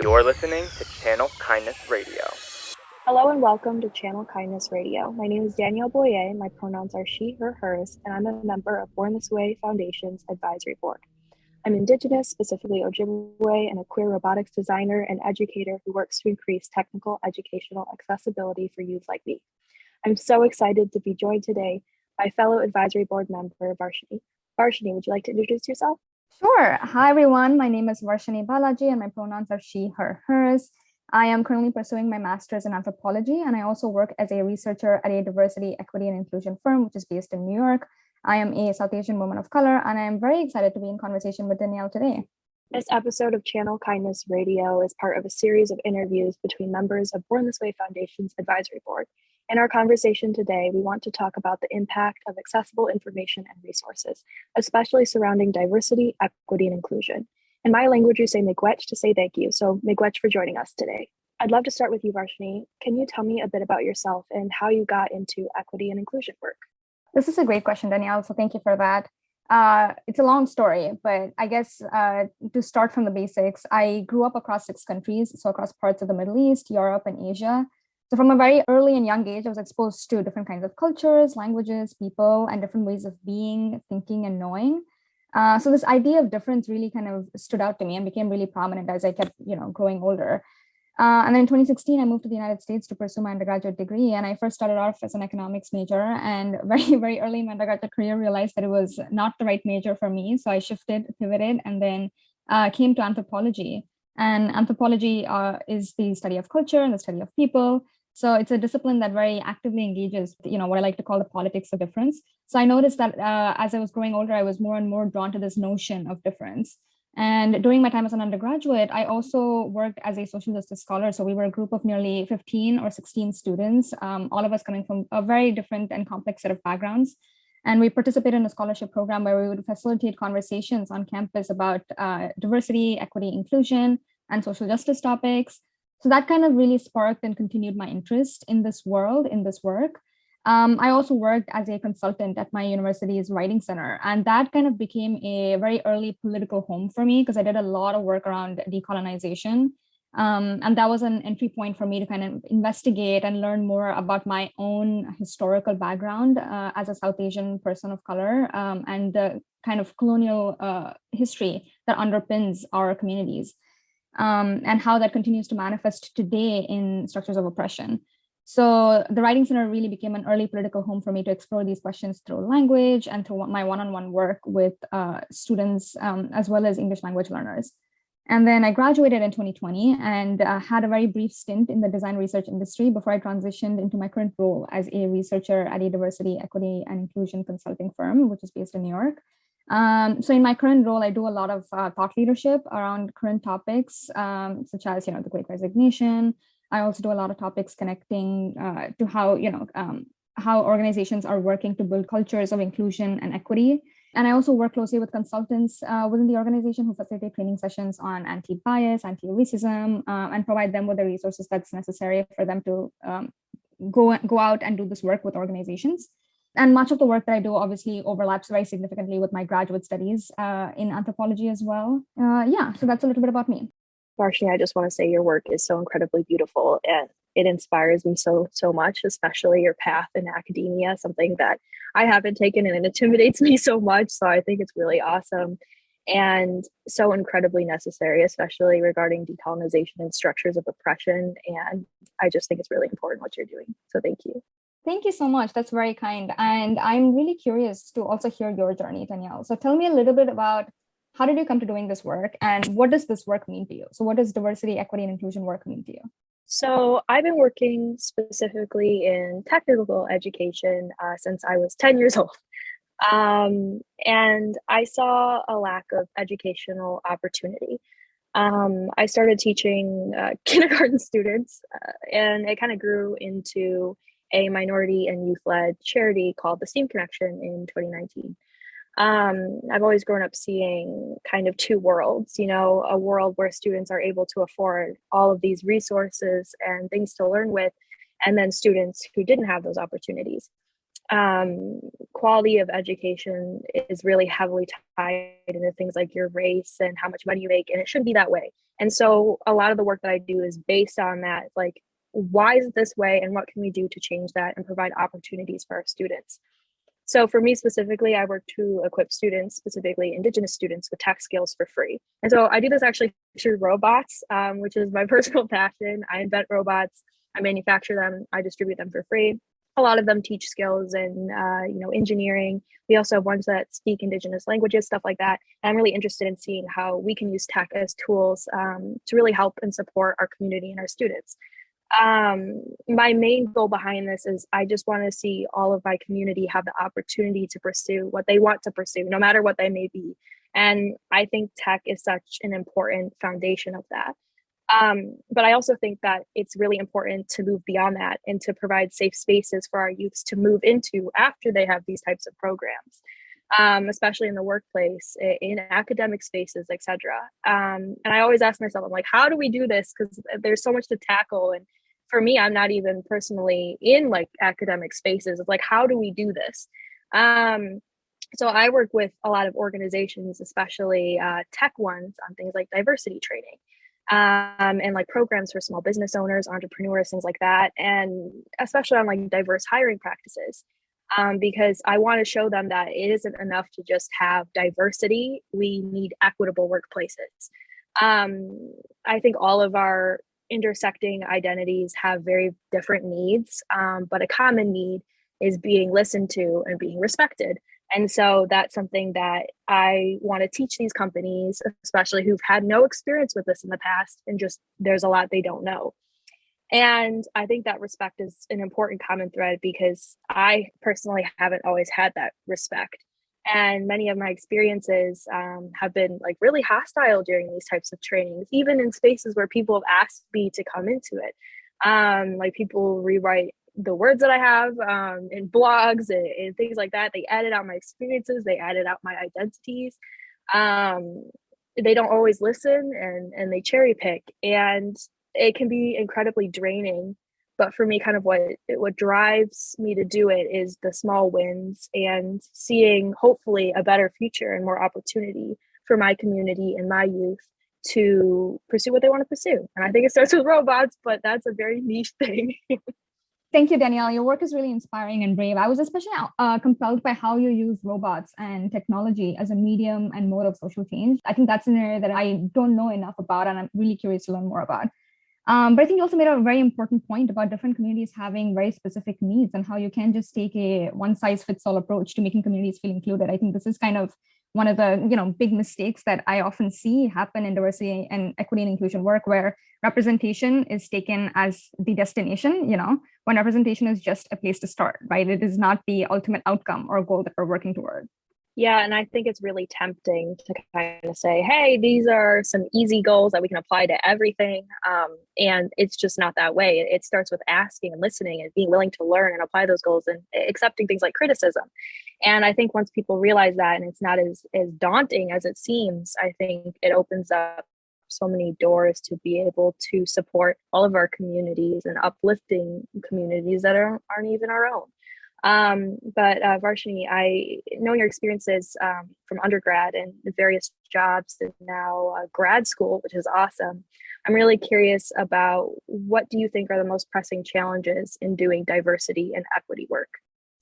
You're listening to Channel Kindness Radio. Hello and welcome to Channel Kindness Radio. My name is Danielle Boyer, my pronouns are she, her, hers, and I'm a member of Born This Way Foundation's advisory board. I'm Indigenous, specifically Ojibwe, and a queer robotics designer and educator who works to increase technical educational accessibility for youth like me. I'm so excited to be joined today by fellow advisory board member Varshini. Varshini, would you like to introduce yourself? Sure. Hi, everyone. My name is Varshini Balaji, and my pronouns are she, her, hers. I am currently pursuing my master's in anthropology, and I also work as a researcher at a diversity, equity, and inclusion firm, which is based in New York. I am a South Asian woman of color, and I am very excited to be in conversation with Danielle today. This episode of Channel Kindness Radio is part of a series of interviews between members of Born This Way Foundation's advisory board. In our conversation today, we want to talk about the impact of accessible information and resources, especially surrounding diversity, equity, and inclusion. In my language, we say miigwech to say thank you. So miigwech for joining us today. I'd love to start with you, Varshini. Can you tell me a bit about yourself and how you got into equity and inclusion work? This is a great question, Danielle. So thank you for that. It's a long story, but I guess to start from the basics, I grew up across 6 countries, so across parts of the Middle East, Europe, and Asia. So from a very early and young age, I was exposed to different kinds of cultures, languages, people, and different ways of being, thinking, and knowing. So this idea of difference really kind of stood out to me and became really prominent as I kept, growing older. And then in 2016, I moved to the United States to pursue my undergraduate degree. And I first started off as an economics major, and very, very early in my undergraduate career, realized that it was not the right major for me. So I shifted, pivoted, and then came to anthropology. And anthropology is the study of culture and the study of people. So it's a discipline that very actively engages, what I like to call the politics of difference. So I noticed that as I was growing older, I was more and more drawn to this notion of difference. And during my time as an undergraduate, I also worked as a social justice scholar. So we were a group of nearly 15 or 16 students, all of us coming from a very different and complex set of backgrounds. And we participated in a scholarship program where we would facilitate conversations on campus about diversity, equity, inclusion, and social justice topics. So that kind of really sparked and continued my interest in this world, in this work. I also worked as a consultant at my university's writing center, and that kind of became a very early political home for me because I did a lot of work around decolonization. And that was an entry point for me to kind of investigate and learn more about my own historical background as a South Asian person of color and the kind of colonial history that underpins our communities. And how that continues to manifest today in structures of oppression. So the Writing Center really became an early political home for me to explore these questions through language and through my one-on-one work with students, as well as English language learners. And then I graduated in 2020 and had a very brief stint in the design research industry before I transitioned into my current role as a researcher at a diversity, equity, and inclusion consulting firm, which is based in New York. So in my current role, I do a lot of thought leadership around current topics, such as, the Great Resignation. I also do a lot of topics connecting to how organizations are working to build cultures of inclusion and equity. And I also work closely with consultants within the organization who facilitate training sessions on anti-bias, anti-racism, and provide them with the resources that's necessary for them to go out and do this work with organizations. And much of the work that I do obviously overlaps very significantly with my graduate studies in anthropology as well. So that's a little bit about me. Varshini, I just want to say your work is so incredibly beautiful and it inspires me so much, especially your path in academia, something that I haven't taken and it intimidates me so much. So I think it's really awesome and so incredibly necessary, especially regarding decolonization and structures of oppression. And I just think it's really important what you're doing. So thank you. Thank you so much. That's very kind. And I'm really curious to also hear your journey, Danielle. So tell me a little bit about how did you come to doing this work and what does this work mean to you? So what does diversity, equity, and inclusion work mean to you? So I've been working specifically in technical education since I was 10 years old. And I saw a lack of educational opportunity. I started teaching kindergarten students and it kind of grew into a minority and youth-led charity called the STEAM Connection in 2019. I've always grown up seeing kind of 2 worlds, a world where students are able to afford all of these resources and things to learn with, and then students who didn't have those opportunities. quality of education is really heavily tied into things like your race and how much money you make, and it shouldn't be that way. And so a lot of the work that I do is based on that, like, why is it this way and what can we do to change that and provide opportunities for our students? So for me specifically, I work to equip students, specifically Indigenous students, with tech skills for free. And so I do this actually through robots, which is my personal passion. I invent robots, I manufacture them, I distribute them for free. A lot of them teach skills in, engineering. We also have ones that speak Indigenous languages, stuff like that. And I'm really interested in seeing how we can use tech as tools to really help and support our community and our students. My main goal behind this is I just want to see all of my community have the opportunity to pursue what they want to pursue, no matter what they may be. And I think tech is such an important foundation of that. But I also think that it's really important to move beyond that and to provide safe spaces for our youths to move into after they have these types of programs, especially in the workplace, in academic spaces, etc. And I always ask myself, I'm like, how do we do this? Because there's so much to tackle. And for me, I'm not even personally in like academic spaces. It's like, how do we do this? So I work with a lot of organizations, especially tech ones, on things like diversity training. And like programs for small business owners, entrepreneurs, things like that, and especially on like diverse hiring practices, because I want to show them that it isn't enough to just have diversity. We need equitable workplaces. I think all of our intersecting identities have very different needs, but a common need is being listened to and being respected. And so that's something that I want to teach these companies, especially who've had no experience with this in the past, and just there's a lot they don't know. And I think that respect is an important common thread because I personally haven't always had that respect. And many of my experiences have been like really hostile during these types of trainings, even in spaces where people have asked me to come into it. Like people rewrite the words that I have in blogs and things like that. They edit out my experiences, they edit out my identities. They don't always listen and they cherry pick. And it can be incredibly draining. But for me, kind of what drives me to do it is the small wins and seeing hopefully a better future and more opportunity for my community and my youth to pursue what they want to pursue. And I think it starts with robots, but that's a very niche thing. Thank you, Danielle. Your work is really inspiring and brave. I was especially compelled by how you use robots and technology as a medium and mode of social change. I think that's an area that I don't know enough about, and I'm really curious to learn more about. But I think you also made a very important point about different communities having very specific needs and how you can't just take a one-size-fits-all approach to making communities feel included. I think this is kind of one of the big mistakes that I often see happen in diversity and equity and inclusion work, where representation is taken as the destination, when representation is just a place to start, right? It is not the ultimate outcome or goal that we're working toward. Yeah, and I think it's really tempting to kind of say, hey, these are some easy goals that we can apply to everything. And it's just not that way. It starts with asking and listening and being willing to learn and apply those goals and accepting things like criticism. And I think once people realize that, and it's not as daunting as it seems, I think it opens up so many doors to be able to support all of our communities and uplifting communities that aren't even our own. But Varshini, I know your experiences from undergrad and the various jobs and now grad school, which is awesome. I'm really curious about what do you think are the most pressing challenges in doing diversity and equity work?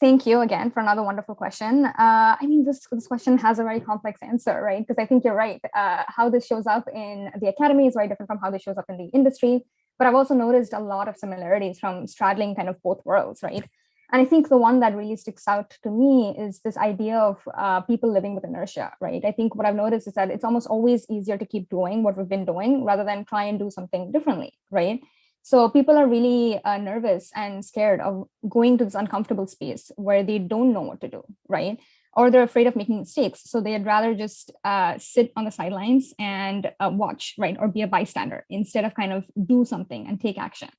Thank you again for another wonderful question. I mean, this question has a very complex answer, right? Because I think you're right. How this shows up in the academy is very different from how this shows up in the industry. But I've also noticed a lot of similarities from straddling kind of both worlds, right? And I think the one that really sticks out to me is this idea of people living with inertia, right? I think what I've noticed is that it's almost always easier to keep doing what we've been doing rather than try and do something differently, right? So people are really nervous and scared of going to this uncomfortable space where they don't know what to do, right? Or they're afraid of making mistakes. So they'd rather just sit on the sidelines and watch, right? Or be a bystander instead of kind of do something and take action.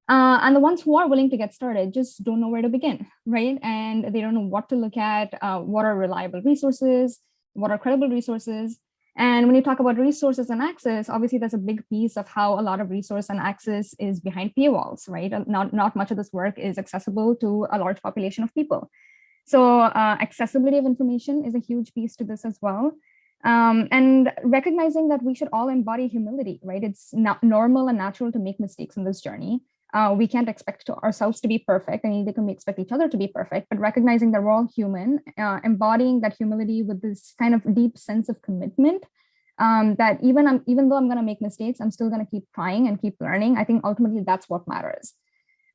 And the ones who are willing to get started just don't know where to begin, right? And they don't know what to look at, what are reliable resources, what are credible resources. And when you talk about resources and access, obviously there's a big piece of how a lot of resource and access is behind paywalls, right? Not much of this work is accessible to a large population of people. So accessibility of information is a huge piece to this as well. And recognizing that we should all embody humility, right? It's not normal and natural to make mistakes in this journey. We can't expect ourselves to be perfect, and neither can we expect each other to be perfect, but recognizing that we're all human, embodying that humility with this kind of deep sense of commitment, that even though I'm going to make mistakes, I'm still going to keep trying and keep learning. I think ultimately that's what matters.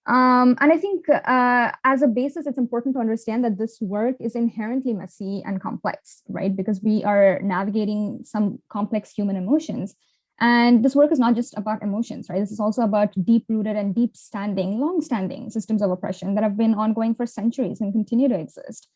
And I think as a basis, it's important to understand that this work is inherently messy and complex, right? Because we are navigating some complex human emotions. And this work is not just about emotions, right? This is also about deep-rooted and long-standing systems of oppression that have been ongoing for centuries and continue to exist.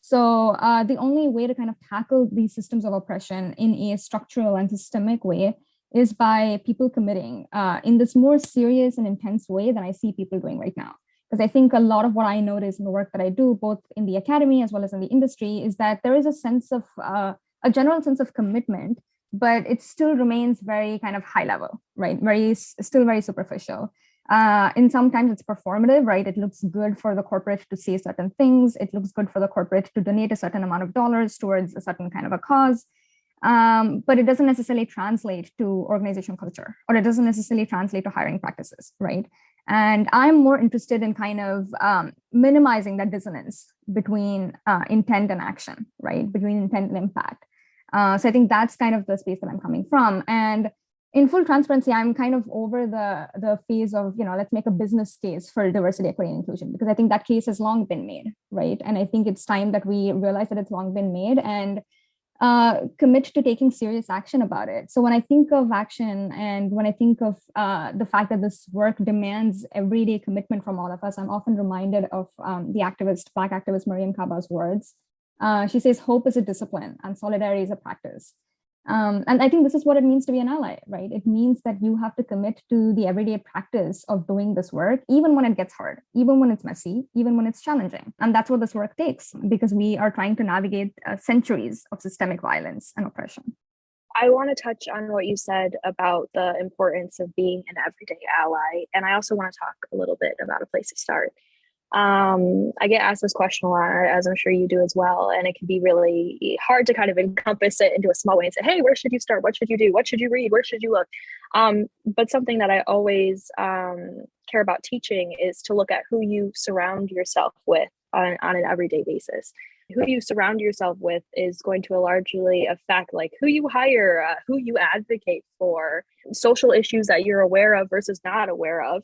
So the only way to kind of tackle these systems of oppression in a structural and systemic way is by people committing in this more serious and intense way than I see people doing right now. Because I think a lot of what I notice in the work that I do, both in the academy as well as in the industry, is that there is a sense of, a general sense of commitment, but it still remains very kind of high level, right? Still very superficial. And sometimes it's performative, right? It looks good for the corporate to say certain things. It looks good for the corporate to donate a certain amount of dollars towards a certain kind of a cause. But it doesn't necessarily translate to organizational culture, or it doesn't necessarily translate to hiring practices, right? And I'm more interested in kind of minimizing that dissonance between intent and action, right? Between intent and impact. So I think that's kind of the space that I'm coming from. And in full transparency, I'm kind of over the phase of, let's make a business case for diversity, equity, and inclusion, because I think that case has long been made, right? And I think it's time that we realize that it's long been made and commit to taking serious action about it. So when I think of action and when I think of the fact that this work demands everyday commitment from all of us, I'm often reminded of the Black activist Mariam Kaba's words. She says, hope is a discipline and solidarity is a practice. And I think this is what it means to be an ally, right? It means that you have to commit to the everyday practice of doing this work, even when it gets hard, even when it's messy, even when it's challenging. And that's what this work takes, because we are trying to navigate centuries of systemic violence and oppression. I want to touch on what you said about the importance of being an everyday ally. And I also want to talk a little bit about a place to start. I get asked this question a lot, as I'm sure you do as well. And it can be really hard to kind of encompass it into a small way and say, hey, where should you start? What should you do? What should you read? Where should you look? But something that I always care about teaching is to look at who you surround yourself with on an everyday basis. Who you surround yourself with is going to largely affect like who you hire, who you advocate for, social issues that you're aware of versus not aware of.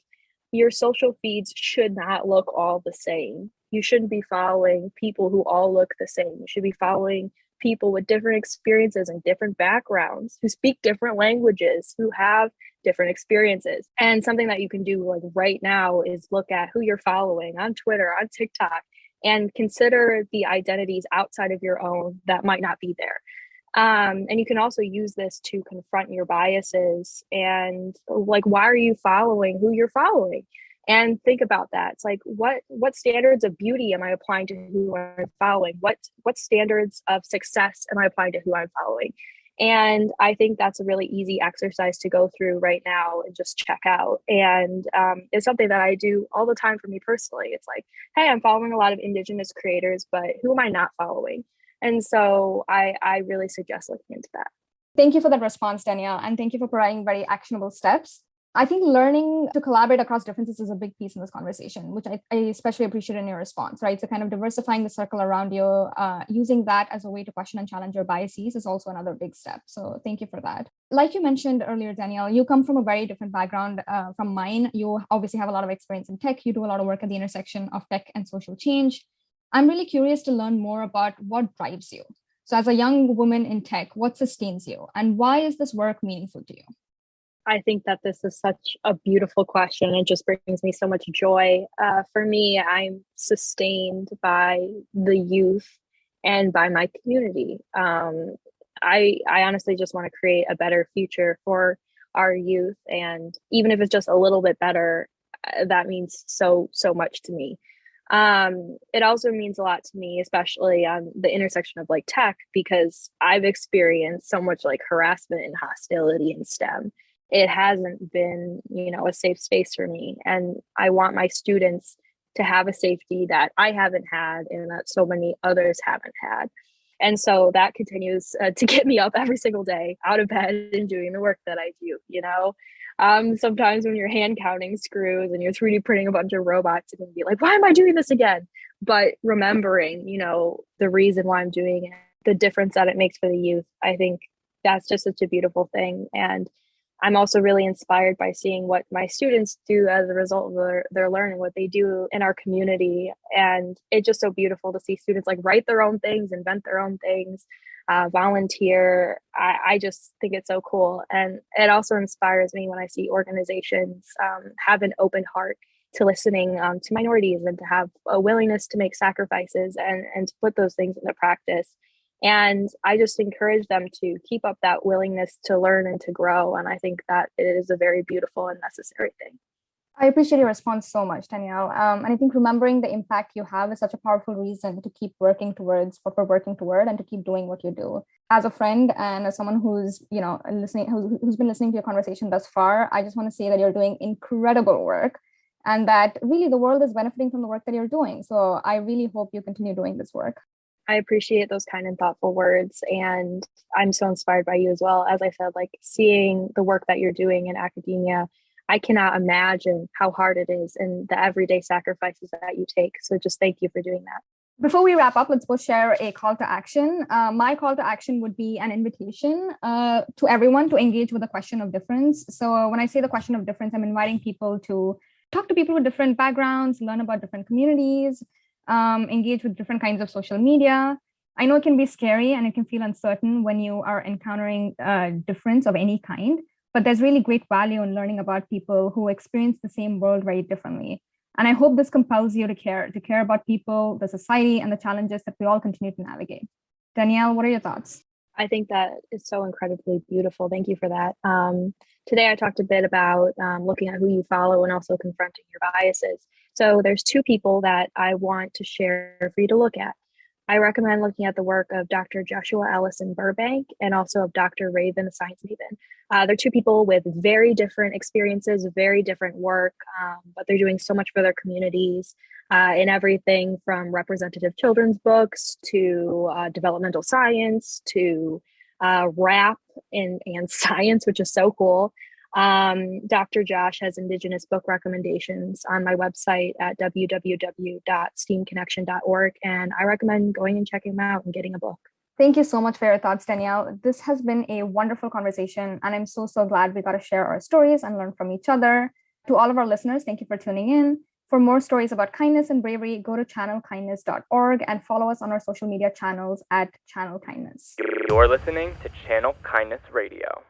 Your social feeds should not look all the same. You shouldn't be following people who all look the same. You should be following people with different experiences and different backgrounds, who speak different languages, who have different experiences. And something that you can do like right now is look at who you're following on Twitter, on TikTok, and consider the identities outside of your own that might not be there. And you can also use this to confront your biases and like, why are you following who you're following? And think about that. It's like, what standards of beauty am I applying to who I'm following? What standards of success am I applying to who I'm following? And I think that's a really easy exercise to go through right now and just check out. And it's something that I do all the time for me personally. It's like, hey, I'm following a lot of Indigenous creators, but who am I not following? And so I really suggest looking into that. Thank you for that response, Danielle, and thank you for providing very actionable steps. I think learning to collaborate across differences is a big piece in this conversation, which I especially appreciate in your response, right? So kind of diversifying the circle around you, using that as a way to question and challenge your biases is also another big step. So thank you for that. Like you mentioned earlier, Danielle, you come from a very different background from mine. You obviously have a lot of experience in tech. You do a lot of work at the intersection of tech and social change. I'm really curious to learn more about what drives you. So as a young woman in tech, what sustains you? And why is this work meaningful to you? I think that this is such a beautiful question. It just brings me so much joy. For me, I'm sustained by the youth and by my community. I honestly just want to create a better future for our youth. And even if it's just a little bit better, that means so much to me. It also means a lot to me, especially on the intersection of like tech, because I've experienced so much like harassment and hostility in STEM. It hasn't been, a safe space for me. And I want my students to have a safety that I haven't had and that so many others haven't had. And so that continues to get me up every single day out of bed and doing the work that I do. Sometimes when you're hand counting screws and you're 3D printing a bunch of robots, it can be like, why am I doing this again? But remembering, the reason why I'm doing it, the difference that it makes for the youth, I think that's just such a beautiful thing. And I'm also really inspired by seeing what my students do as a result of their learning, what they do in our community. And it's just so beautiful to see students like write their own things, invent their own things, volunteer. I just think it's so cool. And it also inspires me when I see organizations have an open heart to listening to minorities and to have a willingness to make sacrifices and to put those things into practice. And I just encourage them to keep up that willingness to learn and to grow. And I think that it is a very beautiful and necessary thing. I appreciate your response so much, Danielle. And I think remembering the impact you have is such a powerful reason to keep working towards what we're working toward and to keep doing what you do. As a friend and as someone who's, listening, who's been listening to your conversation thus far, I just want to say that you're doing incredible work and that really the world is benefiting from the work that you're doing. So I really hope you continue doing this work. I appreciate those kind and thoughtful words. And I'm so inspired by you as well. As I said, like seeing the work that you're doing in academia, I cannot imagine how hard it is and the everyday sacrifices that you take. So just thank you for doing that. Before we wrap up, let's both share a call to action. My call to action would be an invitation to everyone to engage with the question of difference. So when I say the question of difference, I'm inviting people to talk to people with different backgrounds, learn about different communities, engage with different kinds of social media. I know it can be scary and it can feel uncertain when you are encountering difference of any kind, but there's really great value in learning about people who experience the same world very differently. And I hope this compels you to care about people, the society, and the challenges that we all continue to navigate. Danielle, what are your thoughts? I think that is so incredibly beautiful. Thank you for that. Today, I talked a bit about looking at who you follow and also confronting your biases. So there's two people that I want to share for you to look at. I recommend looking at the work of Dr. Joshua Ellison Burbank and also of Dr. Raven, the science maven. They're two people with very different experiences, very different work, but they're doing so much for their communities in everything from representative children's books to developmental science to rap and science, which is so cool. Dr. Josh has Indigenous book recommendations on my website at www.steamconnection.org, and I recommend going and checking them out and getting a book. Thank you so much for your thoughts, Danielle. This has been a wonderful conversation, and I'm so glad we got to share our stories and learn from each other. To all of our listeners, thank you for tuning in. For more stories about kindness and bravery, go to channelkindness.org and follow us on our social media channels at Channel Kindness. You're listening to Channel Kindness Radio.